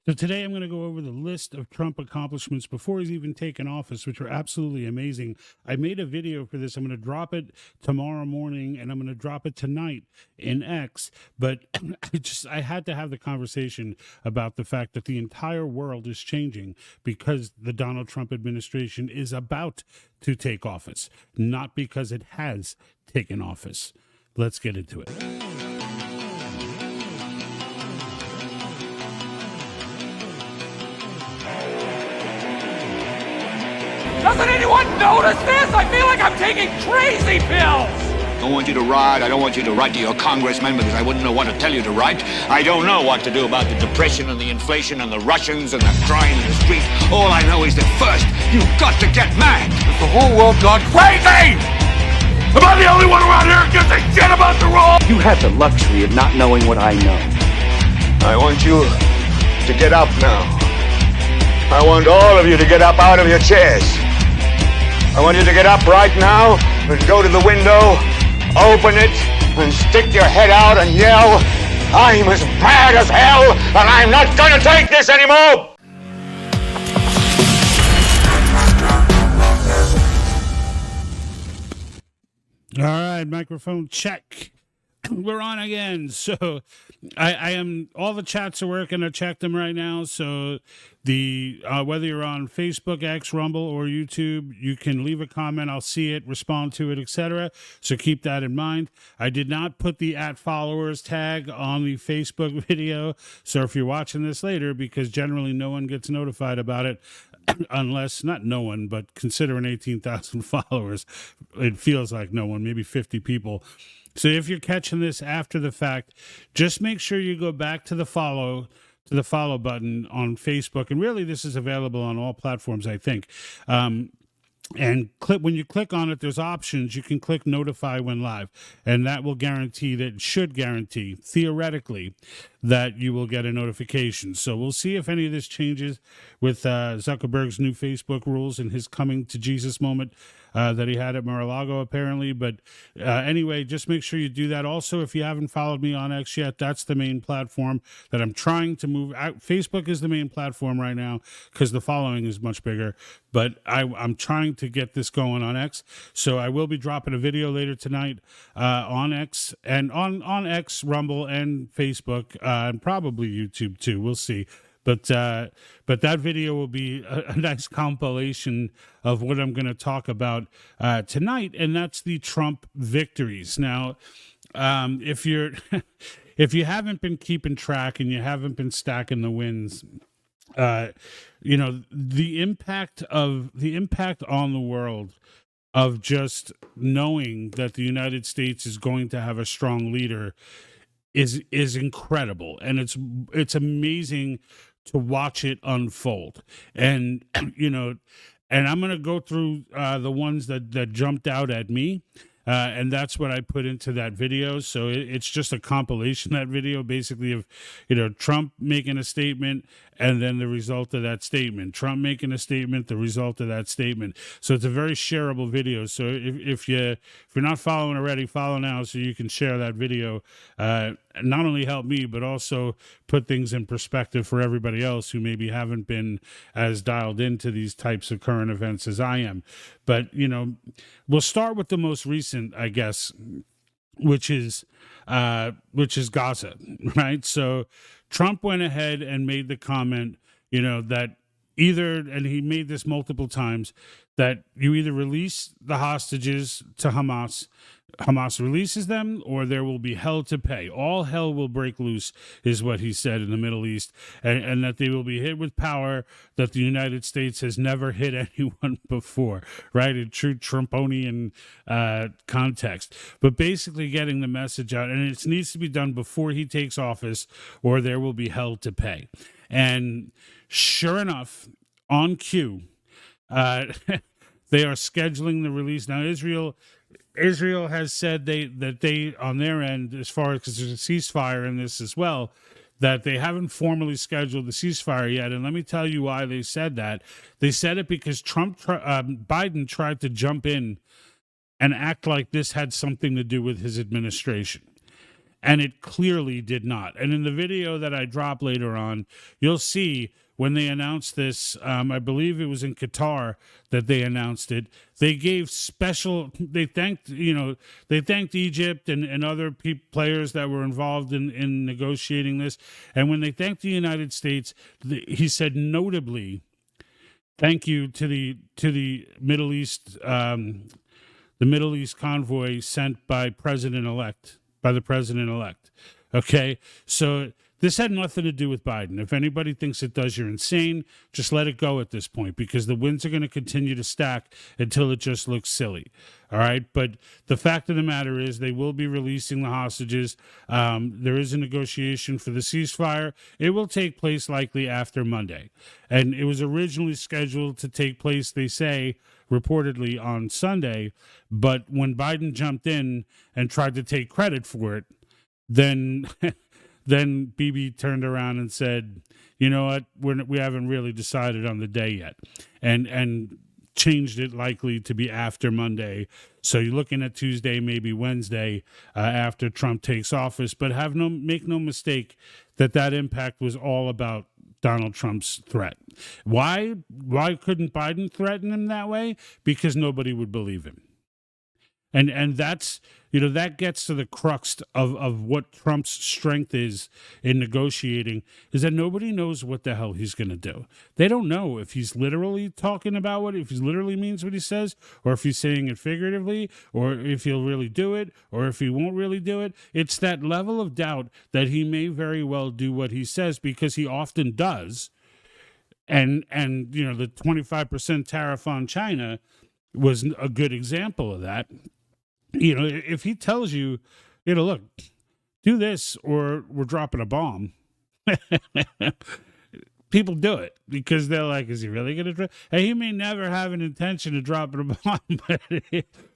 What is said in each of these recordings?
So today I'm going to go over the list of Trump accomplishments before he's even taken office, which are absolutely amazing. I made a video for this. I'm going to drop it tomorrow morning and I'm going to drop it tonight in X. But I had to have the conversation about the fact that the entire world is changing because the Donald Trump administration is about to take office, not because it has taken office. Let's get into it. Doesn't anyone notice this? I feel like I'm taking crazy pills! I don't want you to ride. I don't want you to write to your congressman because I wouldn't know what to tell you to write. I don't know what to do about the depression and the inflation and the Russians and the crime in the streets. All I know is that first, you've got to get mad. Has the whole world gone crazy? Am I the only one around here who gives a shit about the rules? You have the luxury of not knowing what I know. I want you to get up now. I want all of you to get up out of your chairs. I want you to get up right now and go to the window, open it, and stick your head out and yell, "I'm as mad as hell, and I'm not gonna take this anymore!" All right, microphone check. We're on again. So I am, all the chats are working. I checked them right now. So the whether you're on Facebook, X, Rumble, or YouTube, you can leave a comment. I'll see it, respond to it, etc. So keep that in mind. I did not put the @followers tag on the Facebook video. So if you're watching this later, because generally no one gets notified about it, unless, not no one, but considering 18,000 followers, it feels like no one, maybe 50 people. So if you're catching this after the fact, just make sure you go back to the follow button on Facebook. And really, this is available on all platforms, I think. And when you click on it, there's options. You can click notify when live, and that will should guarantee, theoretically, that you will get a notification. So we'll see if any of this changes with Zuckerberg's new Facebook rules and his coming to Jesus moment that he had at Mar-a-Lago, apparently. But anyway, just make sure you do that. Also, if you haven't followed me on X yet, that's the main platform that I'm trying to move out. Facebook is the main platform right now because the following is much bigger. But I'm trying to get this going on X. So I will be dropping a video later tonight on X and on X, Rumble, and Facebook, and probably YouTube too. We'll see. But that video will be a nice compilation of what I'm going to talk about tonight, and that's the Trump victories. Now, if you haven't been keeping track and you haven't been stacking the wins, the impact on the world of just knowing that the United States is going to have a strong leader is incredible, and it's amazing to watch it unfold. And and I'm going to go through the ones that jumped out at me. And that's what I put into that video. So it's just a compilation, that video, basically, of Trump making a statement and then the result of that statement. Trump making a statement, the result of that statement. So it's a very shareable video. So if you're not following already, follow now so you can share that video. Not only help me, but also put things in perspective for everybody else who maybe haven't been as dialed into these types of current events as I am. But, we'll start with the most recent, I guess, which is Gaza, right? So Trump went ahead and made the comment, that and he made this multiple times, that you either release the hostages to Hamas releases them, or there will be hell to pay. All hell will break loose, is what he said in the Middle East, and that they will be hit with power that the United States has never hit anyone before, right? In true Trumponian context. But basically getting the message out, and it needs to be done before he takes office, or there will be hell to pay. And sure enough, on cue, they are scheduling the release. Now, Israel has said that they on their end, as far as, because there's a ceasefire in this as well, that they haven't formally scheduled the ceasefire yet. And let me tell you why they said that. They said it because Biden tried to jump in and act like this had something to do with his administration. And it clearly did not. And in the video that I drop later on, you'll see when they announced this, I believe it was in Qatar that they announced it. They gave they thanked Egypt and other players that were involved in negotiating this. And when they thanked the United States, he said notably, thank you to the Middle East, the Middle East convoy sent by the president-elect. Okay, so this had nothing to do with Biden. If anybody thinks it does, you're insane. Just let it go at this point, because the winds are going to continue to stack until it just looks silly. All right, but the fact of the matter is they will be releasing the hostages. There is a negotiation for the ceasefire. It will take place likely after Monday, and it was originally scheduled to take place, they say, reportedly on Sunday. But when Biden jumped in and tried to take credit for it, then Bibi turned around and said, you know what, we haven't really decided on the day yet, and changed it likely to be after Monday. So you're looking at Tuesday, maybe Wednesday, after Trump takes office. But make no mistake that impact was all about Donald Trump's threat. Why couldn't Biden threaten him that way? Because nobody would believe him. And that's, that gets to the crux of what Trump's strength is in negotiating, is that nobody knows what the hell he's going to do. They don't know if he's literally talking about if he literally means what he says, or if he's saying it figuratively, or if he'll really do it, or if he won't really do it. It's that level of doubt that he may very well do what he says, because he often does. And the 25% tariff on China was a good example of that. If he tells you, look, do this or we're dropping a bomb, people do it, because they're like, is he really going to drop? And he may never have an intention of dropping a bomb, but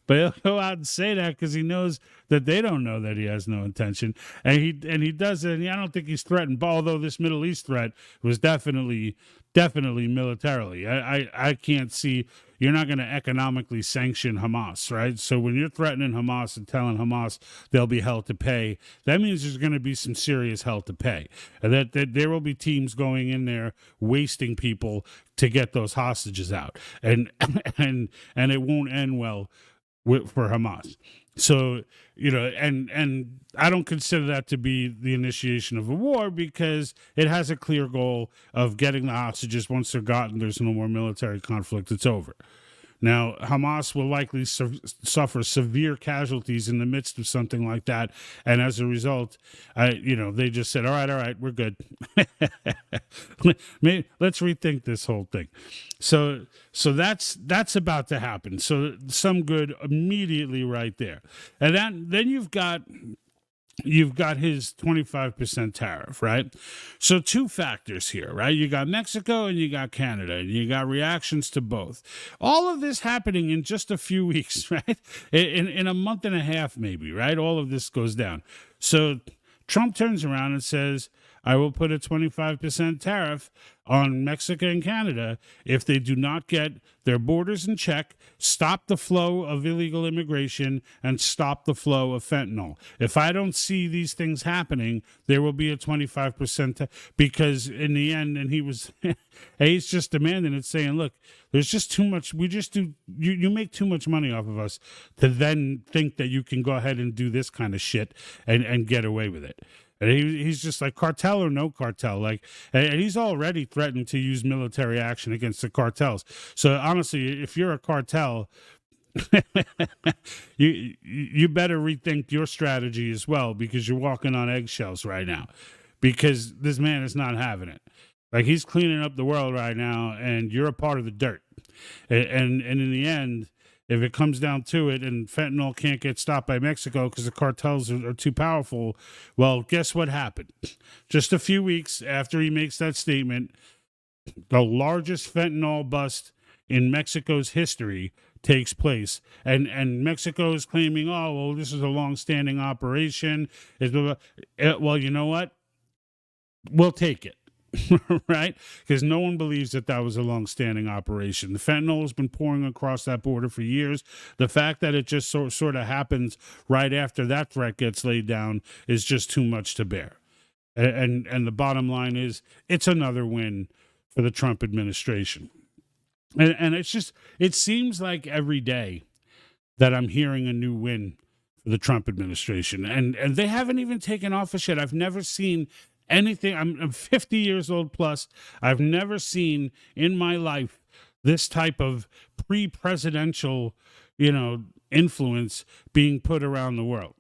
he'll go out and say that because he knows that they don't know that he has no intention. And he does it. And I don't think he's threatened, although this Middle East threat was definitely militarily. I can't see. You're not going to economically sanction Hamas, right? So when you're threatening Hamas and telling Hamas they'll be held to pay, that means there's going to be some serious hell to pay. And that there will be teams going in there wasting people to get those hostages out. And it won't end well for Hamas. So, and I don't consider that to be the initiation of a war, because it has a clear goal of getting the hostages. Once they're gotten, there's no more military conflict. It's over. Now, Hamas will likely suffer severe casualties in the midst of something like that. And as a result, they just said, all right, we're good. Let's rethink this whole thing. So that's about to happen. So some good immediately right there. And then you've got his 25% tariff, right? So two factors here, right? You got Mexico and you got Canada, and you got reactions to both. All of this happening in just a few weeks, right? In a month and a half, maybe, right? All of this goes down. So Trump turns around and says, I will put a 25% tariff on Mexico and Canada if they do not get their borders in check, stop the flow of illegal immigration, and stop the flow of fentanyl. If I don't see these things happening, there will be a 25%, because in the end, and he's just demanding it, saying, look, there's just too much. You make too much money off of us to then think that you can go ahead and do this kind of shit and get away with it. And he's just like, cartel or no cartel, and he's already threatened to use military action against the cartels. So honestly, if you're a cartel, you better rethink your strategy as well, because you're walking on eggshells right now, because this man is not having it. Like, he's cleaning up the world right now, and you're a part of the dirt. And in the end, if it comes down to it and fentanyl can't get stopped by Mexico because the cartels are too powerful, well, guess what happened? Just a few weeks after he makes that statement, the largest fentanyl bust in Mexico's history takes place. And Mexico is claiming, oh, well, this is a long-standing operation. Well, you know what? We'll take it. right? Because no one believes that that was a long-standing operation. The fentanyl has been pouring across that border for years. The fact that it just sort of happens right after that threat gets laid down is just too much to bear. And the bottom line is, it's another win for the Trump administration. And it's just, it seems like every day that I'm hearing a new win for the Trump administration. And they haven't even taken office yet. I've never seen anything. I'm 50 years old plus. I've never seen in my life this type of pre-presidential, influence being put around the world.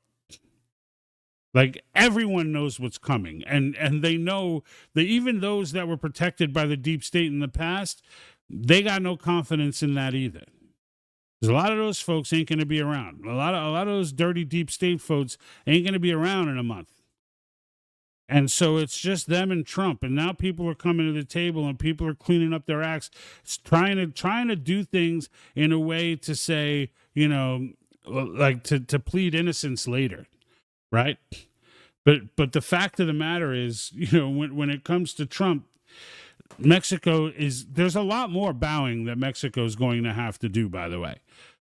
Like, everyone knows what's coming, and they know that even those that were protected by the deep state in the past, they got no confidence in that either. Because a lot of those folks ain't going to be around. A lot of those dirty deep state folks ain't going to be around in a month. And so it's just them and Trump. And now people are coming to the table and people are cleaning up their acts, trying to do things in a way to say, like to plead innocence later. Right. But the fact of the matter is, when it comes to Trump, there's a lot more bowing that Mexico is going to have to do, by the way.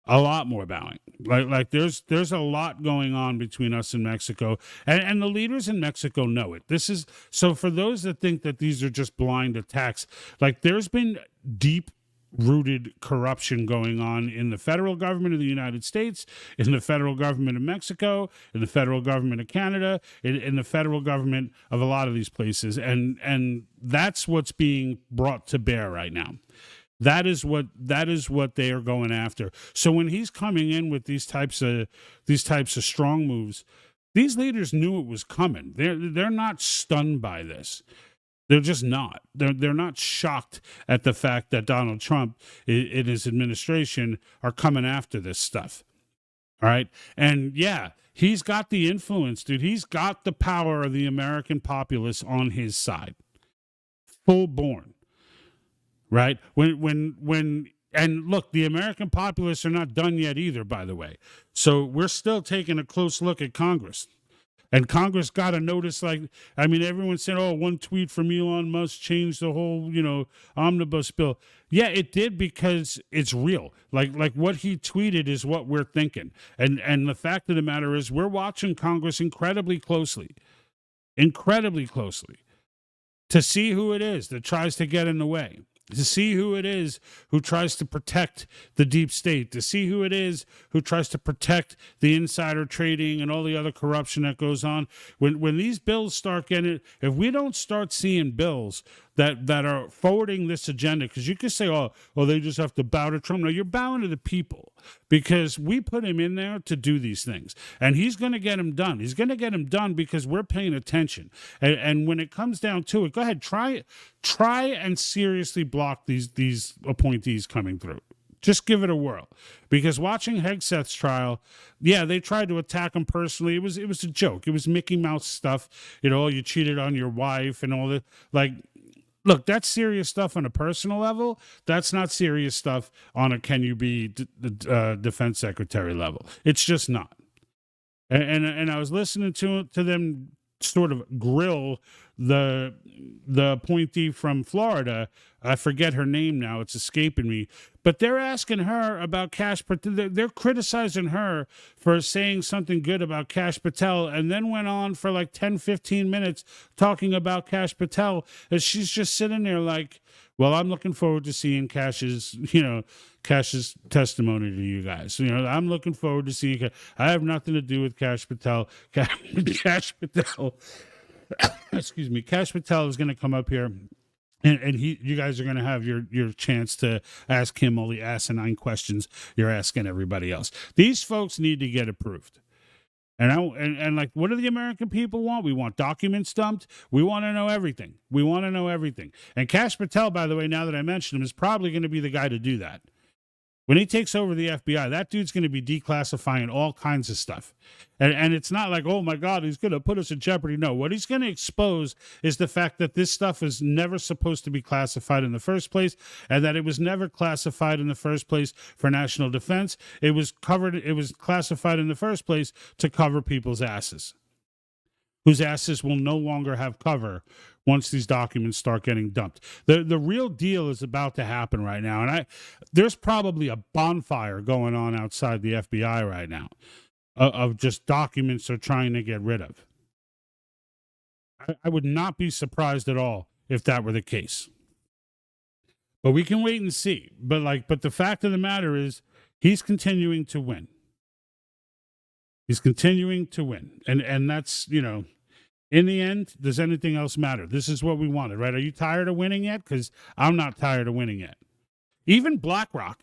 A lot more bowing. Like there's a lot going on between us and Mexico, and the leaders in Mexico know it. This is so for those that think that these are just blind attacks, like there's been deep rooted corruption going on in the federal government of the United States, in the federal government of Mexico, in the federal government of Canada, in the federal government of a lot of these places. And that's what's being brought to bear right now. That is what they are going after. So when he's coming in with these types of strong moves, these leaders knew it was coming. They're not stunned by this. They're just not. They're not shocked at the fact that Donald Trump and his administration are coming after this stuff. All right. And yeah, he's got the influence, dude. He's got the power of the American populace on his side. Full born. Right. And look, the American populace are not done yet either, by the way. So we're still taking a close look at Congress. And Congress got a notice, everyone said, one tweet from Elon Musk changed the whole, omnibus bill. Yeah, it did, because it's real. Like what he tweeted is what we're thinking. And the fact of the matter is, we're watching Congress incredibly closely to see who it is that tries to get in the way. To see who it is who tries to protect the deep state, to see who it is who tries to protect the insider trading and all the other corruption that goes on. When these bills start getting, if we don't start seeing bills that are forwarding this agenda, because you could say, they just have to bow to Trump. No, you're bowing to the people, because we put him in there to do these things, and he's going to get them done. He's going to get them done because we're paying attention. And when it comes down to it, go ahead, try and seriously block these appointees coming through. Just give it a whirl, because watching Hegseth's trial, yeah, they tried to attack him personally. It was a joke. It was Mickey Mouse stuff. You cheated on your wife and all that. Look, that's serious stuff on a personal level. That's not serious stuff on a can you be defense secretary level. It's just not. And I was listening to them sort of grill the appointee from Florida. I forget her name now. It's escaping me. But they're asking her about Kash Patel. They're criticizing her for saying something good about Kash Patel, and then went on for like 10, 15 minutes talking about Kash Patel. And she's just sitting there like, well, I'm looking forward to seeing Kash's testimony to you guys. I'm looking forward to seeing. I have nothing to do with Kash Patel. Kash Patel. Excuse me. Kash Patel is going to come up here. And you guys are going to have your chance to ask him all the asinine questions you're asking everybody else. These folks need to get approved. And what do the American people want? We want documents dumped. We want to know everything. And Kash Patel, by the way, now that I mentioned him, is probably going to be the guy to do that. When he takes over the FBI, that dude's going to be declassifying all kinds of stuff. And it's not like, oh, my God, he's going to put us in jeopardy. No, what he's going to expose is the fact that this stuff is never supposed to be classified in the first place, and that it was never classified in the first place for national defense. It was classified in the first place to cover people's asses. whose asses will no longer have cover once these documents start getting dumped. The real deal is about to happen right now, and there's probably a bonfire going on outside the FBI right now of just documents they're trying to get rid of. I would not be surprised at all if that were the case. But we can wait and see. But the fact of the matter is, he's continuing to win. He's continuing to win. And that's, in the end, does anything else matter? This is what we wanted, right? Are you tired of winning yet? Because I'm not tired of winning yet. Even BlackRock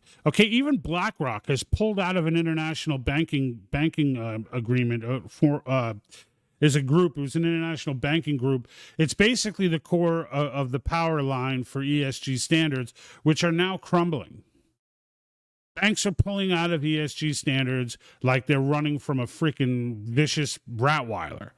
has pulled out of an international banking agreement is a group. It was an international banking group. It's basically the core of the power line for ESG standards, which are now crumbling. Banks are pulling out of ESG standards like they're running from a freaking vicious Rottweiler.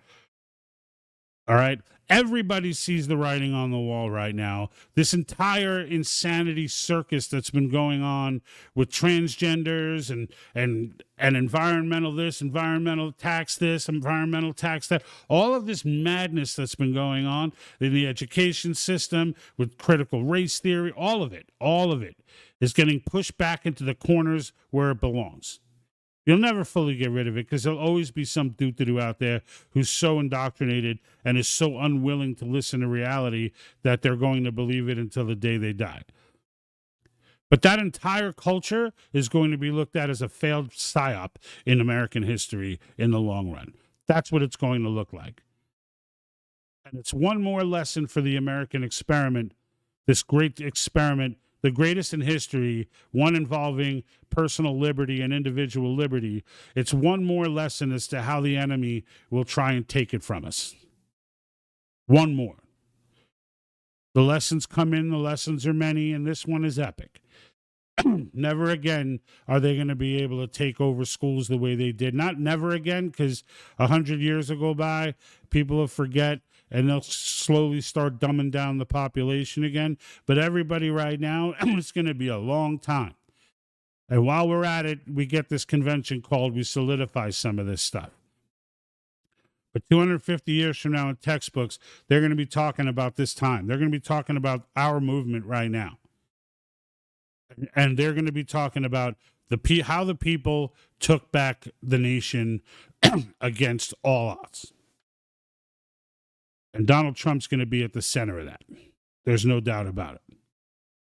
All right. Everybody sees the writing on the wall right now. This entire insanity circus that's been going on with transgenders and environmental this, environmental tax this, environmental tax that, all of this madness that's been going on in the education system with critical race theory, all of it is getting pushed back into the corners where it belongs. You'll never fully get rid of it because there'll always be some doo-doo out there who's so indoctrinated and is so unwilling to listen to reality that they're going to believe it until the day they die. But that entire culture is going to be looked at as a failed psyop in American history in the long run. That's what it's going to look like. And it's one more lesson for the American experiment, this great experiment, the greatest in history, one involving personal liberty and individual liberty. It's one more lesson as to how the enemy will try and take it from us. One more. The lessons come in, the lessons are many, and this one is epic. Never again are they going to be able to take over schools the way they did. Not never again, because 100 years will go by, people will forget, and they'll slowly start dumbing down the population again. But everybody right now, it's going to be a long time. And while we're at it, we get this convention called, we solidify some of this stuff. But 250 years from now in textbooks, they're going to be talking about this time. They're going to be talking about our movement right now. And they're going to be talking about how the people took back the nation against all odds. And Donald Trump's going to be at the center of that. There's no doubt about it.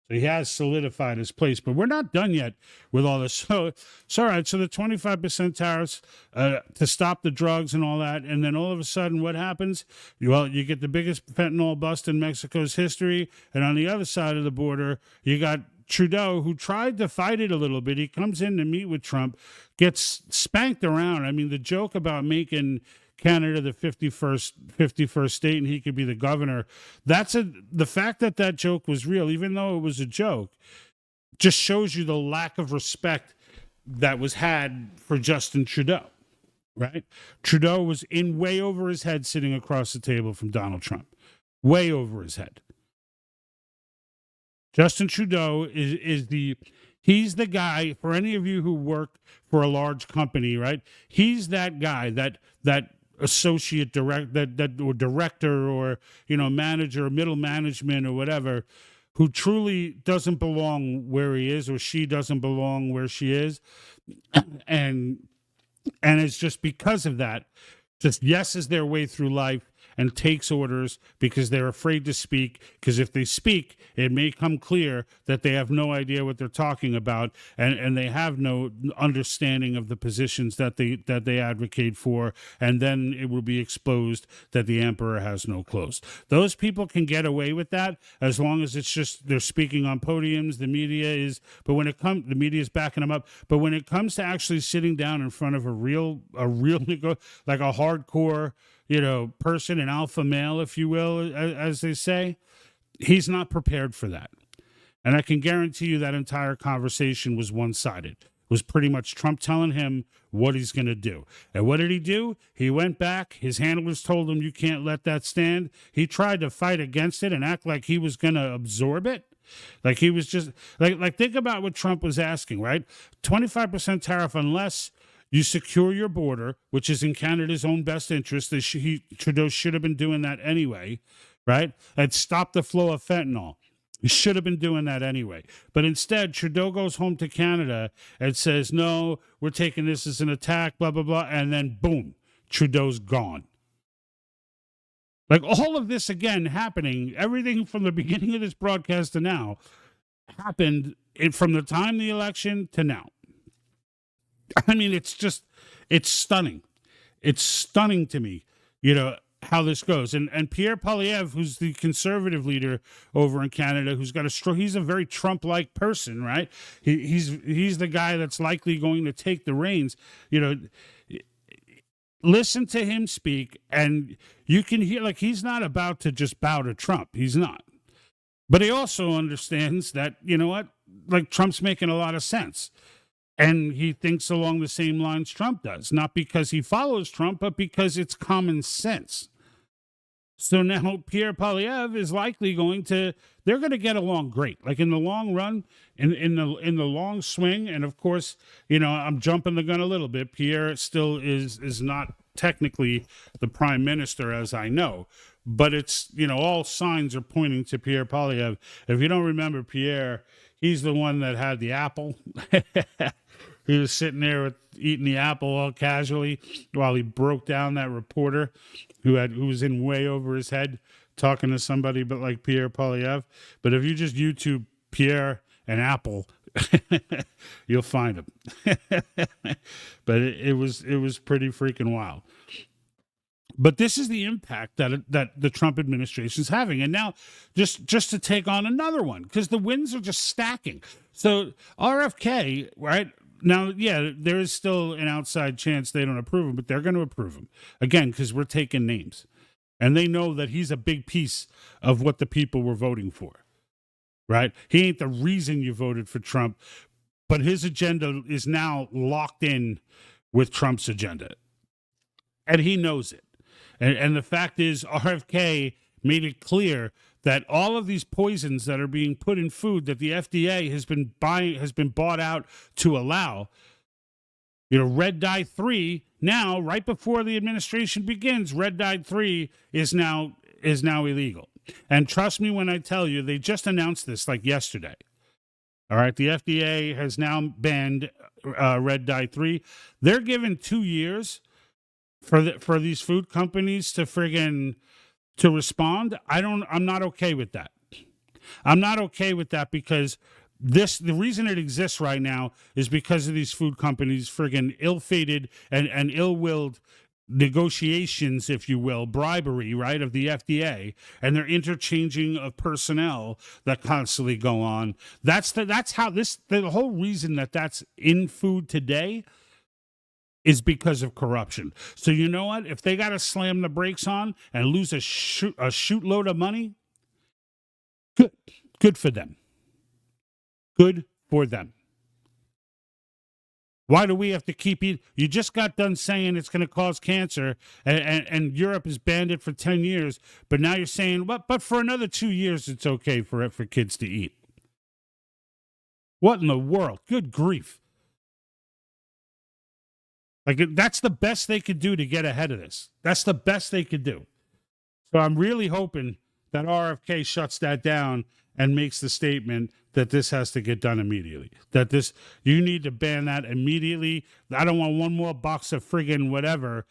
So he has solidified his place, but we're not done yet with all this. So it's all right. So the 25% tariffs to stop the drugs and all that. And then all of a sudden, what happens? Well, you get the biggest fentanyl bust in Mexico's history. And on the other side of the border, you got Trudeau, who tried to fight it a little bit. He comes in to meet with Trump, gets spanked around. I mean, the joke about making Canada the 51st state and he could be the governor, the fact that joke was real, even though it was a joke, just shows you the lack of respect that was had for Justin Trudeau, right? Trudeau was in way over his head sitting across the table from Donald Trump, way over his head. Justin Trudeau he's the guy, for any of you who work for a large company, right? He's that guy, that associate director or manager or middle management or whatever, who truly doesn't belong where he is, or she doesn't belong where she is. And it's just because of that, just yeses their way through life and takes orders because they're afraid to speak, because if they speak, it may come clear that they have no idea what they're talking about, and they have no understanding of the positions that they advocate for, and then it will be exposed that the emperor has no clothes. Those people can get away with that as long as it's just they're speaking on podiums, the media is backing them up. But when it comes to actually sitting down in front of a real like a hardcore person, an alpha male, if you will, as they say, he's not prepared for that. And I can guarantee you that entire conversation was one-sided. It was pretty much Trump telling him what he's going to do. And what did he do? He went back. His handlers told him, you can't let that stand. He tried to fight against it and act like he was going to absorb it. Like he was just, like think about what Trump was asking, right? 25% tariff unless You secure your border, which is in Canada's own best interest. Trudeau should have been doing that anyway, right? And stop the flow of fentanyl. He should have been doing that anyway. But instead, Trudeau goes home to Canada and says, no, we're taking this as an attack, blah, blah, blah. And then, boom, Trudeau's gone. Like all of this, again, happening, everything from the beginning of this broadcast to now happened from the time of the election to now. I mean, it's stunning. It's stunning to me, how this goes. And Pierre Poilievre, who's the conservative leader over in Canada, he's a very Trump-like person, right? He's the guy that's likely going to take the reins. Listen to him speak, and you can hear, like, he's not about to just bow to Trump. He's not. But he also understands that, like, Trump's making a lot of sense. And he thinks along the same lines Trump does, not because he follows Trump, but because it's common sense. So now Pierre Poilievre is likely they're going to get along great. Like in the long run, in the long swing. And of course, I'm jumping the gun a little bit. Pierre still is not technically the prime minister, as I know, but it's, all signs are pointing to Pierre Poilievre. If you don't remember Pierre, he's the one that had the apple. He was sitting there eating the apple all casually while he broke down that reporter who was in way over his head talking to somebody but like Pierre Poilievre. But if you just YouTube Pierre and Apple, you'll find him. But it was pretty freaking wild. But this is the impact that the Trump administration is having. And now just to take on another one, because the wins are just stacking. So RFK, right? Now, yeah, there is still an outside chance they don't approve him, but they're going to approve him. Again, because we're taking names. And they know that he's a big piece of what the people were voting for, right? He ain't the reason you voted for Trump, but his agenda is now locked in with Trump's agenda. And he knows it. And the fact is, RFK made it clear that all of these poisons that are being put in food that the FDA has been bought out to allow, Red Dye 3 now, right before the administration begins, Red Dye 3 is now illegal. And trust me when I tell you, they just announced this like yesterday. All right, the FDA has now banned Red Dye 3. They're given 2 years for these food companies to respond. I'm not okay with that. I'm not okay with that because the reason it exists right now is because of these food companies ill-fated and ill-willed negotiations, if you will, bribery, right, of the FDA, and their interchanging of personnel that constantly go on. That's how the whole reason that's in food today is because of corruption. So you know what? If they got to slam the brakes on and lose a shoot load of money, good for them. Good for them. Why do we have to keep eating? You just got done saying it's going to cause cancer, and Europe has banned it for 10 years, but now you're saying, but for another 2 years it's okay for kids to eat. What in the world? Good grief. Like, that's the best they could do to get ahead of this. That's the best they could do. So I'm really hoping that RFK shuts that down and makes the statement that this has to get done immediately. You need to ban that immediately. I don't want one more box of friggin' whatever,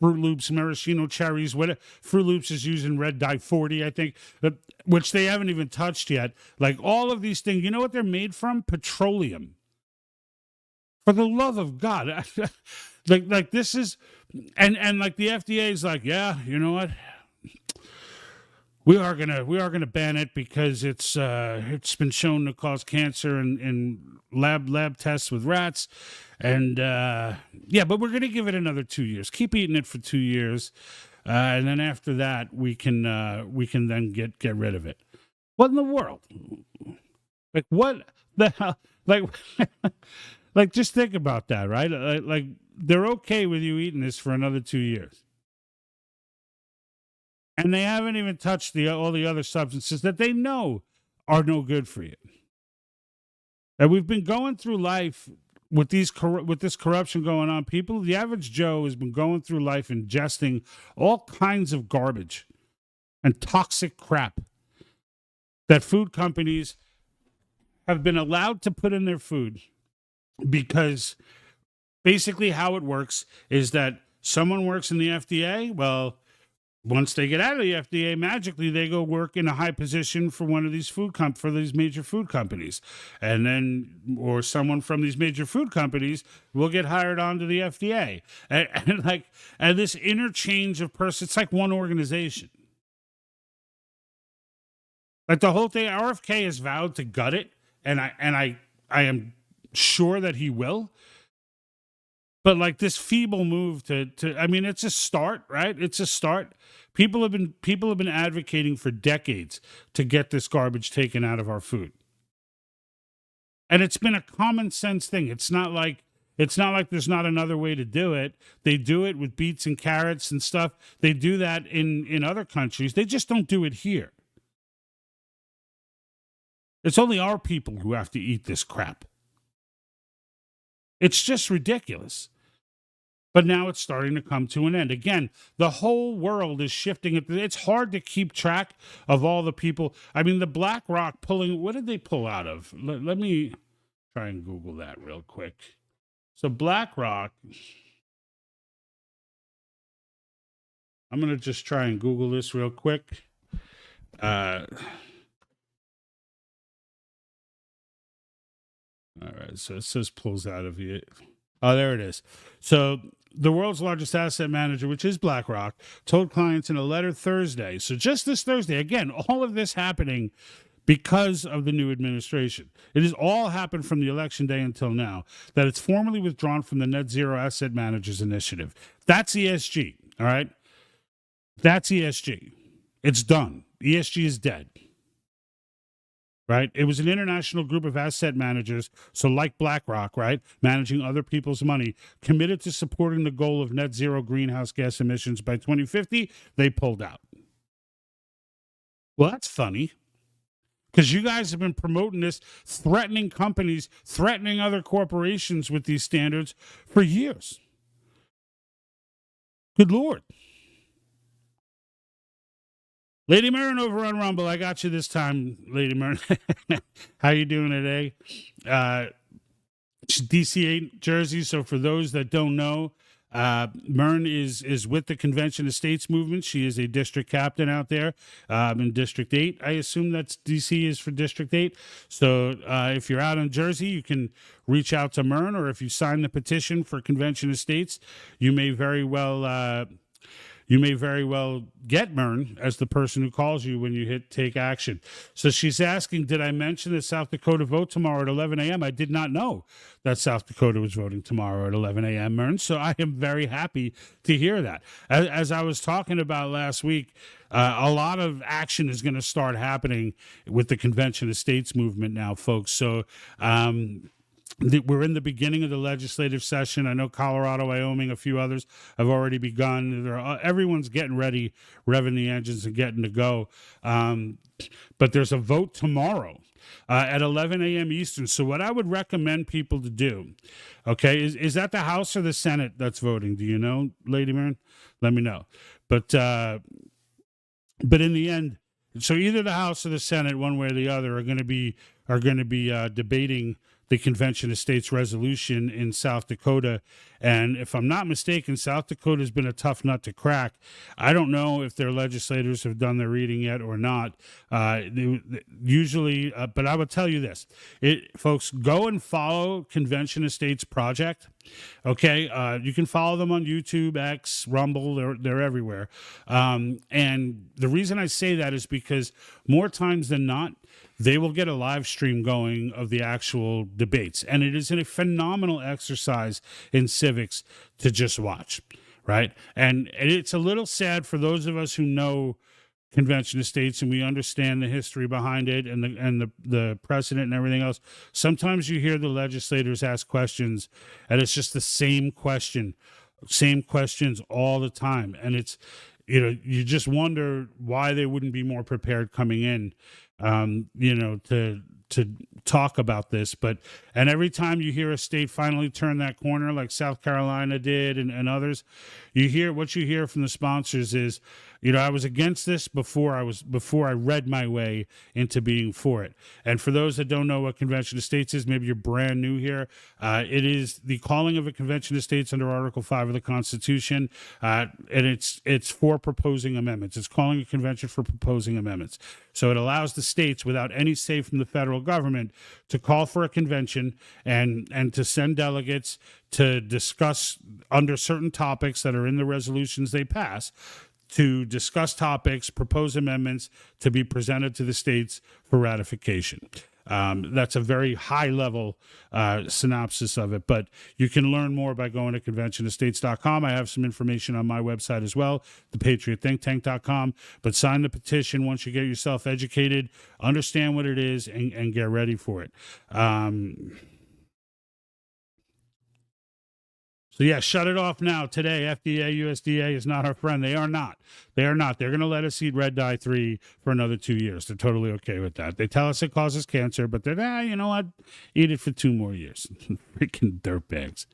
Fruit Loops, maraschino cherries, whatever. Fruit Loops is using Red Dye 40, I think, which they haven't even touched yet. Like, all of these things, you know what they're made from? Petroleum. For the love of God. Like this is, and like the FDA is like, yeah, you know what? We are gonna ban it because it's been shown to cause cancer in lab tests with rats, and but we're gonna give it another 2 years. Keep eating it for 2 years, and then after that we can then get rid of it. What in the world? Like what the hell? Like. Like, just think about that, right? Like, they're okay with you eating this for another 2 years. And they haven't even touched all the other substances that they know are no good for you. And we've been going through life with this corruption going on, the average Joe has been going through life ingesting all kinds of garbage and toxic crap that food companies have been allowed to put in their food, because basically how it works is that someone works in the FDA. Well, once they get out of the FDA, magically they go work in a high position for one of these for these major food companies, and then or someone from these major food companies will get hired onto the FDA, and this interchange of persons. It's like one organization. Like the whole thing, RFK has vowed to gut it, and I am sure that he will. But like this feeble move to I mean, it's a start, right? It's a start. People have been advocating for decades to get this garbage taken out of our food. And it's been a common sense thing. It's not like there's not another way to do it. They do it with beets and carrots and stuff. They do that in other countries. They just don't do it here. It's only our people who have to eat this crap. It's just ridiculous. But now it's starting to come to an end. Again, the whole world is shifting. It's hard to keep track of all the people. I mean, the BlackRock pulling, what did they pull out of? Let me try and Google that real quick. So BlackRock, I'm going to just try and Google this real quick. All right, so it says pulls out of it. Oh, there it is. So the world's largest asset manager, which is BlackRock, told clients in a letter Thursday. So just this Thursday, again, all of this happening because of the new administration. It has all happened from the election day until now, that it's formally withdrawn from the Net Zero Asset Managers Initiative. That's ESG, all right? That's ESG. It's done. ESG is dead. Right? It was an international group of asset managers, so like BlackRock, right, managing other people's money, committed to supporting the goal of net zero greenhouse gas emissions by 2050. They pulled out. Well, that's funny, because you guys have been promoting this, threatening companies, threatening other corporations with these standards for years. Good Lord. Lady Myrn over on Rumble, I got you this time, Lady Myrn. How you doing today? DC8 Jersey. So for those that don't know, Myrn is with the Convention of States movement. She is a district captain out there in District 8. I assume that's DC is for District 8. So if you're out in Jersey, you can reach out to Myrn, or if you sign the petition for Convention of States, you may very well get Myrn as the person who calls you when you hit take action. So she's asking, did I mention that South Dakota vote tomorrow at 11 a.m.? I did not know that South Dakota was voting tomorrow at 11 a.m., Myrn. So I am very happy to hear that. As I was talking about last week, a lot of action is going to start happening with the Convention of States movement now, folks. So, we're in the beginning of the legislative session. I know Colorado, Wyoming, a few others have already begun. Everyone's getting ready, revving the engines and getting to go. But there's a vote tomorrow at 11 a.m. Eastern. So what I would recommend people to do, okay, is that the House or the Senate that's voting? Do you know, Lady Myrn? Let me know. But in the end, so either the House or the Senate, one way or the other, are going to be debating the Convention of States resolution in South Dakota. And if I'm not mistaken, South Dakota has been a tough nut to crack. I don't know if their legislators have done their reading yet or not. Usually, but I would tell you this, folks, go and follow Convention of States Project. Okay, you can follow them on YouTube, X, Rumble. They're everywhere. And the reason I say that is because more times than not, they will get a live stream going of the actual debates. And it is a phenomenal exercise in civics to just watch, right? And it's a little sad for those of us who know Convention of States and we understand the history behind it and the precedent and everything else. Sometimes you hear the legislators ask questions and it's just the same questions all the time. And it's, you just wonder why they wouldn't be more prepared coming in, to talk about this, and every time you hear a state finally turn that corner, like South Carolina did and others, you hear from the sponsors is, I was against this before I read my way into being for it. And for those that don't know what Convention of States is, maybe you're brand new here, it is the calling of a Convention of States under Article 5 of the Constitution, and it's for proposing amendments. It's calling a convention for proposing amendments. So it allows the states, without any say from the federal government, to call for a convention and to send delegates to discuss under certain topics that are in the resolutions they pass, to discuss topics, propose amendments to be presented to the states for ratification. That's a very high-level synopsis of it, but you can learn more by going to conventionofstates.com. I have some information on my website as well, thepatriotthinktank.com, but sign the petition once you get yourself educated, understand what it is, and get ready for it. So, yeah, shut it off now. Today, FDA, USDA is not our friend. They are not. They are not. They're going to let us eat red dye 3 for another 2 years. They're totally okay with that. They tell us it causes cancer, but they're, you know what? Eat it for 2 more years. Freaking dirtbags.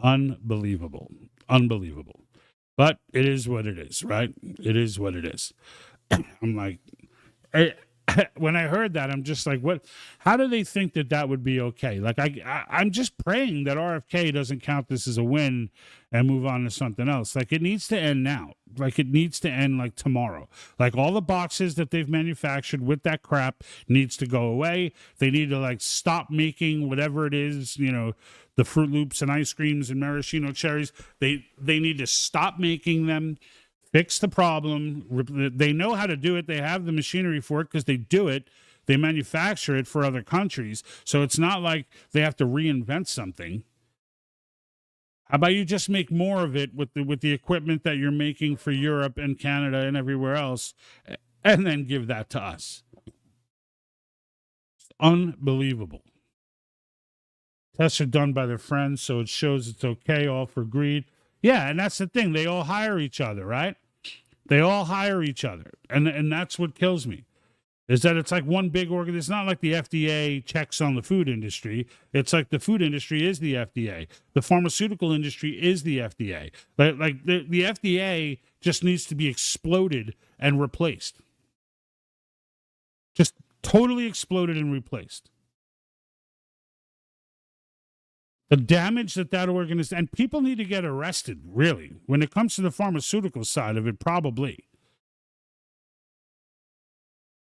Unbelievable. Unbelievable. But it is what it is, right? It is what it is. I'm like... when I heard that, I'm just like, what? How do they think that would be okay? Like, I'm just praying that RFK doesn't count this as a win and move on to something else. Like, it needs to end now. Like, it needs to end, like, tomorrow. Like, all the boxes that they've manufactured with that crap needs to go away. They need to, like, stop making whatever it is, the Fruit Loops and ice creams and maraschino cherries. They need to stop making them. Fix the problem. They know how to do it. They have the machinery for it because they do it. They manufacture it for other countries. So it's not like they have to reinvent something. How about you just make more of it with the equipment that you're making for Europe and Canada and everywhere else, and then give that to us? It's unbelievable. Tests are done by their friends, so it shows it's okay, all for greed. Yeah, and that's the thing. They all hire each other, right? They all hire each other. And that's what kills me, is that it's like one big organ. It's not like the FDA checks on the food industry. It's like the food industry is the FDA. The pharmaceutical industry is the FDA. Like the FDA just needs to be exploded and replaced. Just totally exploded and replaced. The damage that organization, and people need to get arrested, really. When it comes to the pharmaceutical side of it, probably.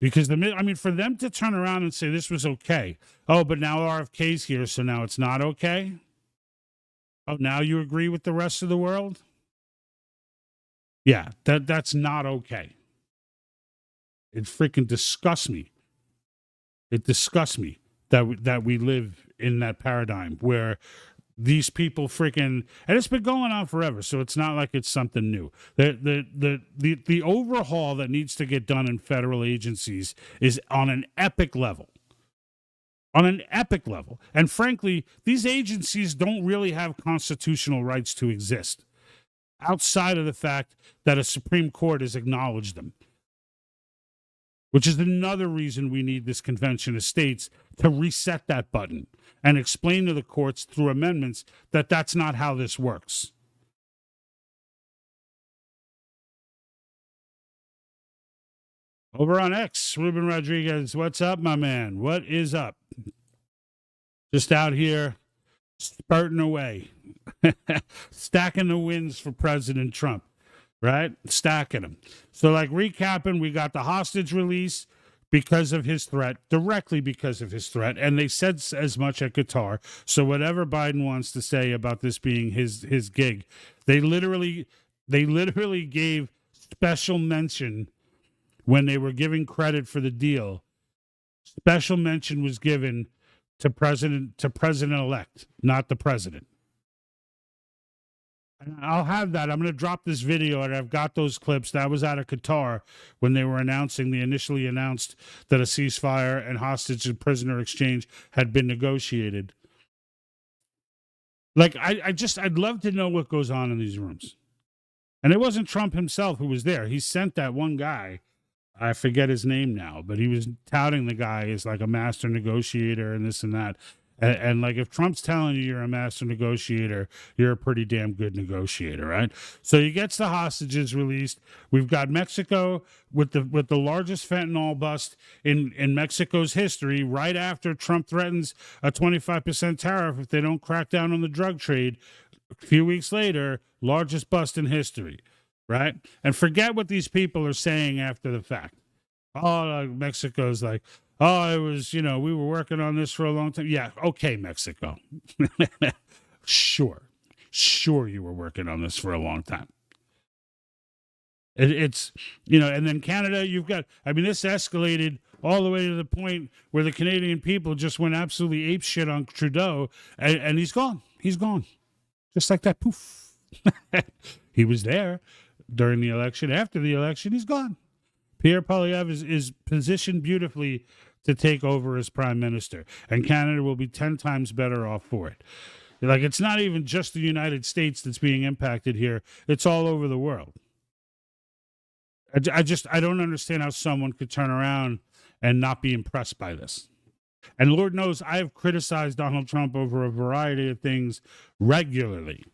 Because, for them to turn around and say this was okay. Oh, but now RFK's here, so now it's not okay? Oh, now you agree with the rest of the world? Yeah, that's not okay. It freaking disgusts me. It disgusts me that we live in that paradigm where these people freaking, and it's been going on forever, so it's not like it's something new. The overhaul that needs to get done in federal agencies is on an epic level. On an epic level. And frankly, these agencies don't really have constitutional rights to exist outside of the fact that a Supreme Court has acknowledged them. Which is another reason we need this Convention of States to reset that button and explain to the courts through amendments that that's not how this works. Over on X, Ruben Rodriguez, what's up, my man? What is up? Just out here spurting away, stacking the wins for President Trump. Right? Stacking them. So, like, recapping, we got the hostage release because of his threat, directly because of his threat. And they said as much at Qatar. So whatever Biden wants to say about this being his gig, they literally gave special mention when they were giving credit for the deal. Special mention was given to President-elect, not the president. I'll have that. I'm going to drop this video, and I've got those clips. That was out of Qatar when they were initially announced that a ceasefire and hostage and prisoner exchange had been negotiated. Like, I'd love to know what goes on in these rooms. And it wasn't Trump himself who was there. He sent that one guy I forget his name now, but he was touting the guy as like a master negotiator and this and that. And like, if Trump's telling you you're a master negotiator, you're a pretty damn good negotiator, right? So he gets the hostages released. We've got Mexico with the largest fentanyl bust in Mexico's history. Right after Trump threatens a 25% tariff if they don't crack down on the drug trade, a few weeks later, largest bust in history, right? And forget what these people are saying after the fact. Oh, Mexico's like, oh, it was, we were working on this for a long time. Yeah, okay, Mexico. Sure you were working on this for a long time. It's, and then Canada, this escalated all the way to the point where the Canadian people just went absolutely apeshit on Trudeau, and he's gone. He's gone. Just like that, poof. He was there during the election. After the election, he's gone. Pierre Poilievre is positioned beautifully to take over as prime minister, and Canada will be 10 times better off for it. Like, it's not even just the United States that's being impacted here. It's all over the world. I don't understand how someone could turn around and not be impressed by this. And Lord knows I have criticized Donald Trump over a variety of things regularly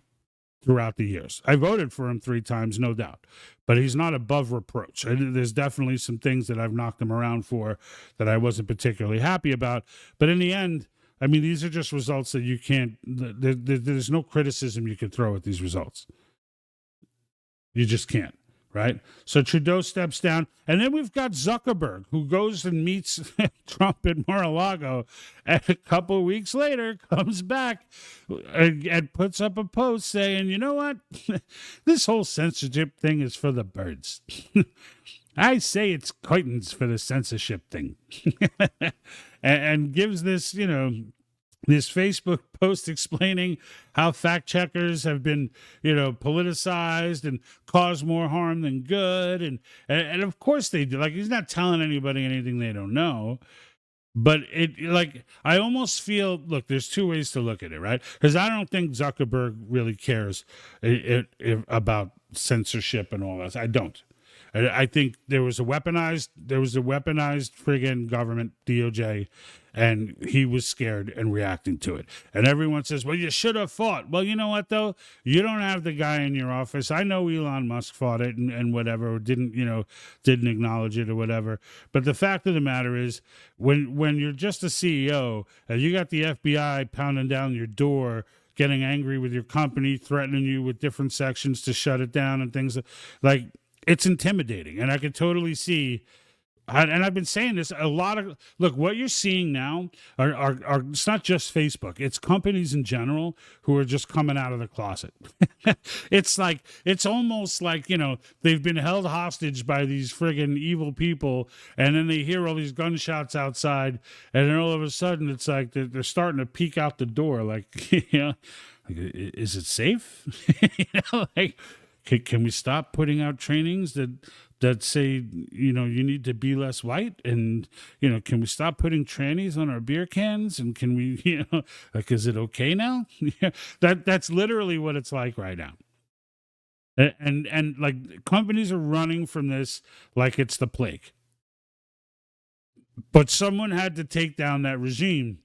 throughout the years. I voted for him 3 times, no doubt, but he's not above reproach. There's definitely some things that I've knocked him around for that I wasn't particularly happy about. But in the end, these are just results that you can't, there's no criticism you can throw at these results. You just can't. Right? So Trudeau steps down. And then we've got Zuckerberg, who goes and meets Trump at Mar-a-Lago, and a couple of weeks later comes back and puts up a post saying, you know what? This whole censorship thing is for the birds. I say it's curtains for the censorship thing. and gives this, this Facebook post explaining how fact checkers have been, politicized and caused more harm than good. And of course they do. Like, he's not telling anybody anything they don't know. But I almost feel, look, there's 2 ways to look at it, right? Because I don't think Zuckerberg really cares about censorship and all that. I don't. I think there was a weaponized friggin' government, DOJ, and he was scared and reacting to it. And everyone says, well, you should have fought. Well, you know what, though? You don't have the guy in your office. I know Elon Musk fought it and whatever, or didn't acknowledge it or whatever. But the fact of the matter is, when you're just a CEO and you got the FBI pounding down your door, getting angry with your company, threatening you with different sections to shut it down and things like, it's intimidating. And I could totally see, and I've been saying this a lot of, look, what you're seeing now are it's not just Facebook, it's companies in general who are just coming out of the closet. it's almost like, they've been held hostage by these friggin' evil people, and then they hear all these gunshots outside, and then all of a sudden it's like they're starting to peek out the door, like, is it safe? Can we stop putting out trainings that say, you need to be less white? And, can we stop putting trannies on our beer cans? And can we, is it okay now? That's literally what it's like right now. And like, companies are running from this like it's the plague. But someone had to take down that regime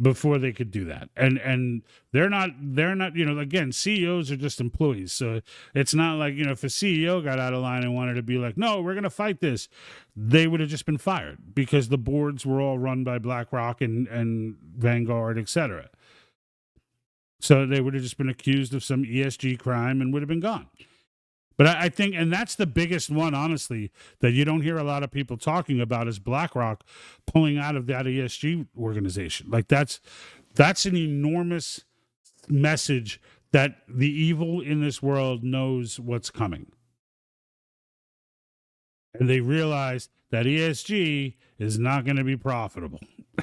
before they could do that. And they're not, again, CEOs are just employees. So it's not like, if a CEO got out of line and wanted to be like, no, we're going to fight this, they would have just been fired because the boards were all run by BlackRock and Vanguard, etc. So they would have just been accused of some ESG crime and would have been gone. But I think, and that's the biggest one, honestly, that you don't hear a lot of people talking about, is BlackRock pulling out of that ESG organization. Like, that's an enormous message that the evil in this world knows what's coming. And they realize that ESG is not going to be profitable.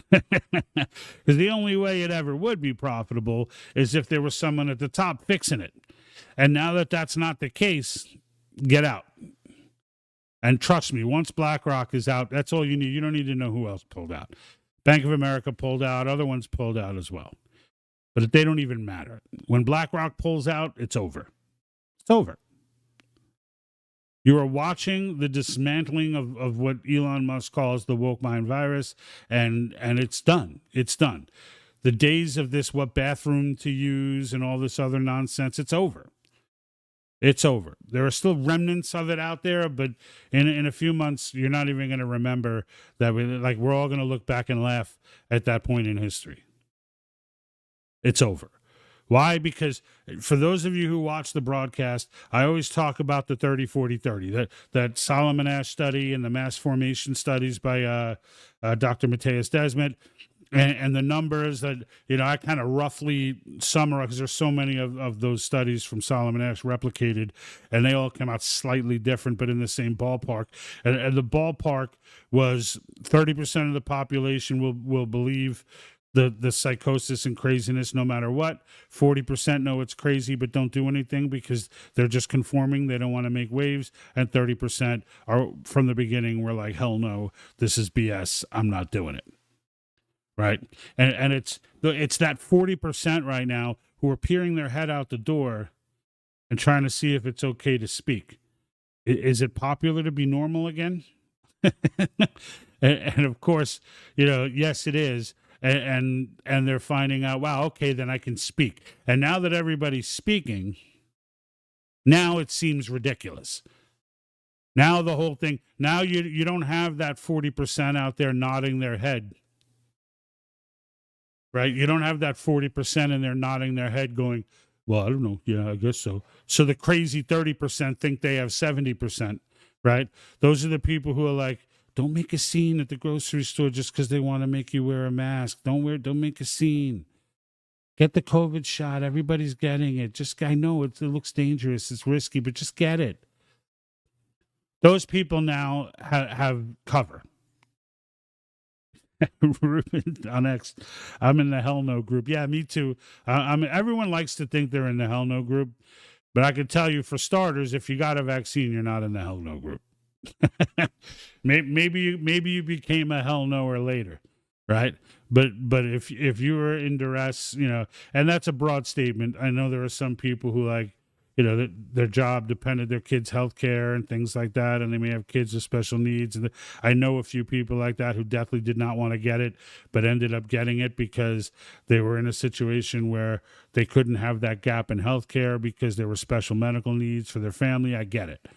Because the only way it ever would be profitable is if there was someone at the top fixing it. And now that that's not the case, get out. And trust me, once BlackRock is out, that's all you need. You don't need to know who else pulled out. Bank of America pulled out. Other ones pulled out as well. But they don't even matter. When BlackRock pulls out, it's over. It's over. You are watching the dismantling of what Elon Musk calls the woke mind virus, and it's done. It's done. The days of this, what bathroom to use and all this other nonsense, it's over. It's over. There are still remnants of it out there, but in a few months, you're not even going to remember that. We're all going to look back and laugh at that point in history. It's over. Why? Because for those of you who watch the broadcast, I always talk about the 30-40-30, that Solomon Asch study and the mass formation studies by Dr. Matthias Desmet. And the numbers that, I kind of roughly summarize, because there's so many of those studies from Solomon Asch replicated, and they all come out slightly different, but in the same ballpark. And the ballpark was 30% of the population will believe the psychosis and craziness no matter what. 40% know it's crazy but don't do anything because they're just conforming. They don't want to make waves. And 30% are, from the beginning, were like, hell no, this is BS. I'm not doing it. Right. And it's that 40% right now who are peering their head out the door and trying to see if it's okay to speak. Is it popular to be normal again? and of course, yes, it is. And they're finding out, wow, okay, then I can speak. And now that everybody's speaking, now it seems ridiculous. Now the whole thing, now you don't have that 40% out there nodding their head. Right? You don't have that 40% and they're nodding their head going, well, I don't know. Yeah, I guess so. So the crazy 30% think they have 70%, right? Those are the people who are like, don't make a scene at the grocery store just because they want to make you wear a mask. Don't make a scene. Get the COVID shot. Everybody's getting it. I know it looks dangerous. It's risky, but just get it. Those people now have cover. Ruben on X, I'm in the hell no group. Yeah, me too. Everyone likes to think they're in the hell no group, but I can tell you, for starters, if you got a vaccine, you're not in the hell no group. maybe you became a hell knower later, right? But if you were in duress, and that's a broad statement. I know there are some people who their job depended, their kids' health care and things like that, and they may have kids with special needs. And I know a few people like that who definitely did not want to get it, but ended up getting it because they were in a situation where they couldn't have that gap in health care because there were special medical needs for their family. I get it.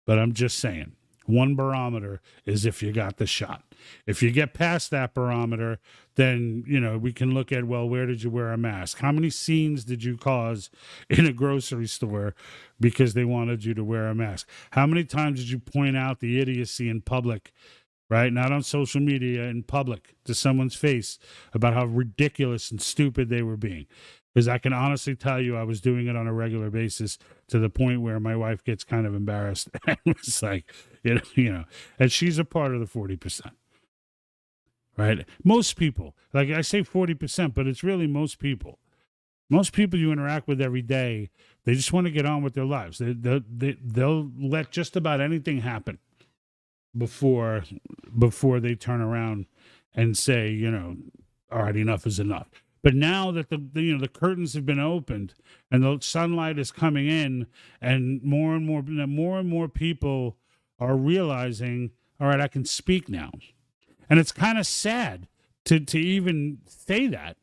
But I'm just saying, one barometer is if you got the shot. If you get past that barometer, then, we can look at, well, where did you wear a mask? How many scenes did you cause in a grocery store because they wanted you to wear a mask? How many times did you point out the idiocy in public, right? Not on social media, in public, to someone's face about how ridiculous and stupid they were being? Because I can honestly tell you, I was doing it on a regular basis to the point where my wife gets kind of embarrassed. And it's like, and she's a part of the 40%, right? Most people, like I say 40%, but it's really most people. Most people you interact with every day, they just want to get on with their lives. They'll let just about anything happen before they turn around and say, all right, enough is enough. But now that the curtains have been opened and the sunlight is coming in, and more and more people are realizing, all right, I can speak now. And it's kind of sad to even say that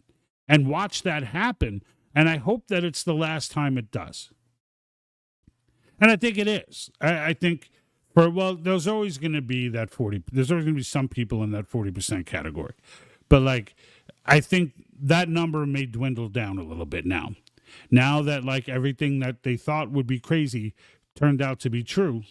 and watch that happen. And I hope that it's the last time it does. And I think it is. I think there's always going to be that 40. There's always going to be some people in that 40% category. But I think that number may dwindle down a little bit now. Now that everything that they thought would be crazy turned out to be true.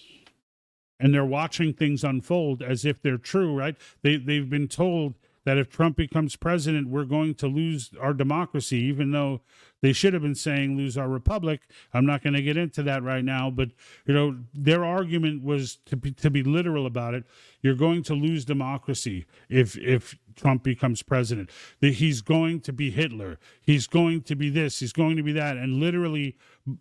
And they're watching things unfold as if they're true, right? They've been told that if Trump becomes president, we're going to lose our democracy, even though they should have been saying lose our republic. I'm not going to get into that right now, but their argument was to be literal about it. You're going to lose democracy if Trump becomes president. That he's going to be Hitler. He's going to be this. He's going to be that. And literally,